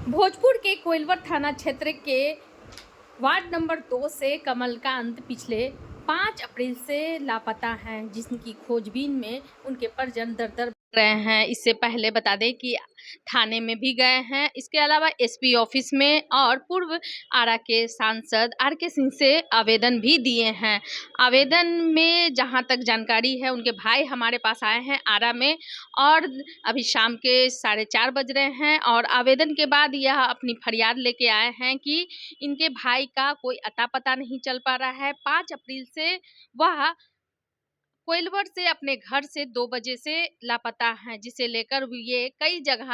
भोजपुर के कोइलवर थाना क्षेत्र के वार्ड नंबर 2 से कमलकांत पिछले 5 अप्रैल से लापता हैं, जिनकी खोजबीन में उनके परिजन दर-दर भटक रहे हैं। इससे पहले बता दें कि थाने में भी गए हैं, इसके अलावा एसपी ऑफिस में और पूर्व आरा के सांसद आर.के. सिंह से आवेदन भी दिए हैं। आवेदन में जहां तक जानकारी है, उनके भाई हमारे पास आए हैं आरा में और अभी शाम के 4:30 बज रहे हैं और आवेदन के बाद यह अपनी फरियाद लेके आए हैं कि इनके भाई का कोई अता पता नहीं चल पा रहा है। 5 अप्रैल से वह कोइलवर से अपने घर से 2 बजे से लापता हैं, जिसे लेकर ये कई जगह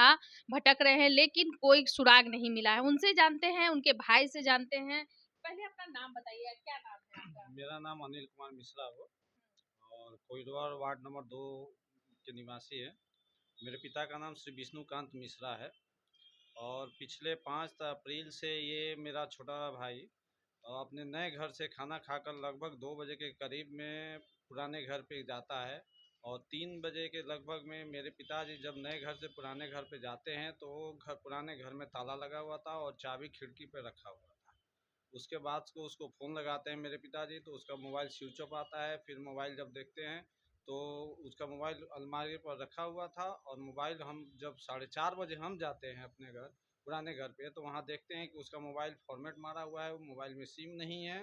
भटक रहे हैं, लेकिन कोई सुराग नहीं मिला है। उनसे जानते हैं, उनके भाई से जानते हैं। पहले अपना नाम बताइए, क्या नाम है आपका? मेरा नाम अनिल कुमार मिश्रा हो और कोइलवर वार्ड नंबर 2 के निवासी है। मेरे पिता का नाम श्री विष्णुकांत मिश्रा है और पिछले 5 अप्रैल से ये मेरा छोटा भाई अपने नए घर से खाना खाकर लगभग 2 बजे के करीब में पुराने घर पे जाता है और 3 बजे के लगभग में मेरे पिताजी जब नए घर से पुराने घर पे जाते हैं तो पुराने घर में ताला लगा हुआ था और चाबी खिड़की पे रखा हुआ था। उसके बाद को उसको फ़ोन लगाते हैं मेरे पिताजी, तो उसका मोबाइल स्विच ऑफ आता है। फिर मोबाइल जब देखते हैं तो उसका मोबाइल अलमारी पर रखा हुआ था और मोबाइल हम जब 4:30 बजे हम जाते हैं अपने घर पुराने घर पे, तो वहाँ देखते हैं कि उसका मोबाइल फॉर्मेट मारा हुआ है, वो मोबाइल में सिम नहीं है।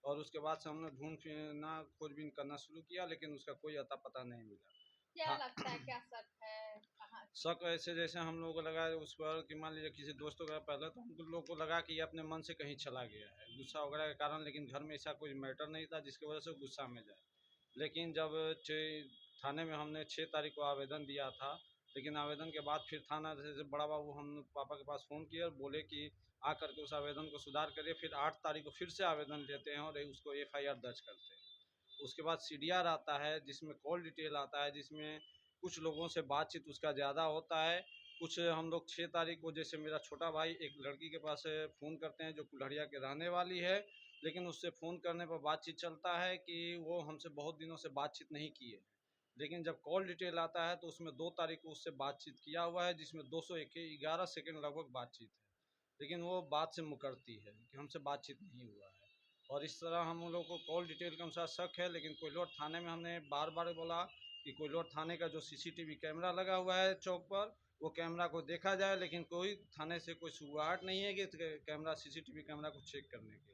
और उसके बाद से हमने ढूंढ फिरना खोजबीन करना शुरू किया, लेकिन उसका कोई अता पता नहीं मिला क्या था। लगता है, क्या शक है? कहाँ? शक ऐसे जैसे हम लोगों को लगा उस पर कि मान लीजिए किसी दोस्तों का, पहले तो हम लोगों को लगा कि ये अपने मन से कहीं चला गया है गुस्सा वगैरह के कारण, लेकिन घर में ऐसा कोई मैटर नहीं था जिसकी वजह से वो गुस्सा में जाए। लेकिन जब थाने में हमने 6 तारीख को आवेदन दिया था, लेकिन आवेदन के बाद फिर थाना से बड़ा बाबू हम पापा के पास फ़ोन किया और बोले कि आ करके उस आवेदन को सुधार करिए। फिर 8 तारीख को फिर से आवेदन लेते हैं और उसको एफआईआर दर्ज करते हैं। उसके बाद सीडीआर आता है जिसमें कॉल डिटेल आता है, जिसमें कुछ लोगों से बातचीत उसका ज़्यादा होता है। कुछ हम लोग 6 तारीख को जैसे मेरा छोटा भाई एक लड़की के पास फ़ोन करते हैं जो कुल्हड़िया के रहने वाली है, लेकिन उससे फ़ोन करने पर बातचीत चलता है कि वो हमसे बहुत दिनों से बातचीत नहीं की है। लेकिन जब कॉल डिटेल आता है तो उसमें 2 तारीख को उससे बातचीत किया हुआ है, जिसमें 211 सेकेंड लगभग बातचीत है, लेकिन वो बात से मुकरती है कि हमसे बातचीत नहीं हुआ है। और इस तरह हम लोग को कॉल डिटेल के अनुसार शक है, लेकिन कोइलवर थाने में हमने बार बार बोला कि कोइलवर थाने का जो सीसीटीवी कैमरा लगा हुआ है चौक पर, वो कैमरा को देखा जाए, लेकिन कोई थाने से कोई शुरुआत नहीं है कि कैमरा सीसीटीवी कैमरा को चेक करने के।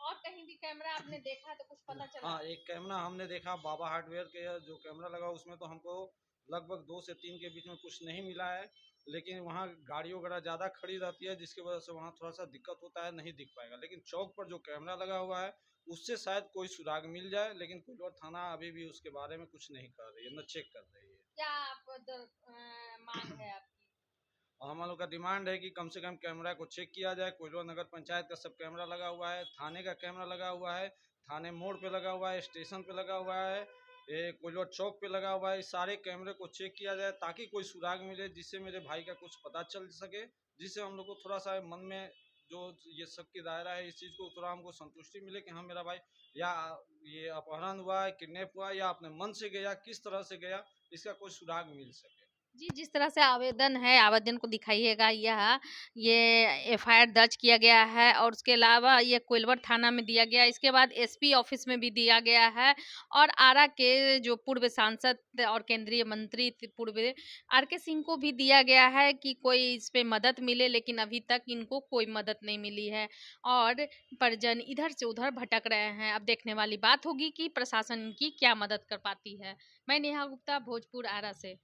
और कहीं भी कैमरा आपने देखा तो कुछ पता चला? हाँ, एक कैमरा हमने देखा बाबा हार्डवेयर के जो कैमरा लगा उसमें तो हमको लगभग 2 से 3 के बीच में कुछ नहीं मिला है, लेकिन वहाँ गाड़ी वगैरह ज़्यादा खड़ी रहती है जिसकी वजह से वहाँ थोड़ा सा दिक्कत होता है, नहीं दिख पाएगा। लेकिन चौक पर जो कैमरा लगा हुआ है उससे शायद कोई सुराग मिल जाए, लेकिन कोइलवर थाना अभी भी उसके बारे में कुछ नहीं कर रही है, न चेक कर रही है। क्या आप मांग है आपकी? और हम लोग का डिमांड है कि कम से कम कैमरा को चेक किया जाए। कोइलवर नगर पंचायत का सब कैमरा लगा हुआ है, थाने का कैमरा लगा हुआ है, थाने मोड़ पे लगा हुआ है, स्टेशन पे लगा हुआ है, ये कोइलवर चौक पे लगा हुआ है। इस सारे कैमरे को चेक किया जाए ताकि कोई सुराग मिले, जिससे मेरे भाई का कुछ पता चल सके, जिससे हम लोग को थोड़ा सा मन में जो ये शक की दायरा है इस चीज़ को थोड़ा हमको संतुष्टि मिले कि हाँ मेरा भाई या ये अपहरण हुआ है, किडनैप हुआ या अपने मन से गया, किस तरह से गया, इसका कोई सुराग मिल सके। जी, जिस तरह से आवेदन है, आवेदन को दिखाइएगा। ये एफआईआर दर्ज किया गया है और उसके अलावा ये कोइलवर थाना में दिया गया है। इसके बाद एसपी ऑफिस में भी दिया गया है और आरा के जो पूर्व सांसद और केंद्रीय मंत्री थे पूर्व आर.के. सिंह को भी दिया गया है कि कोई इस पे मदद मिले, लेकिन अभी तक इनको कोई मदद नहीं मिली है और परिजन इधर से उधर भटक रहे हैं। अब देखने वाली बात होगी कि प्रशासन इनकी क्या मदद कर पाती है। मैं नेहा गुप्ता, भोजपुर, आरा से।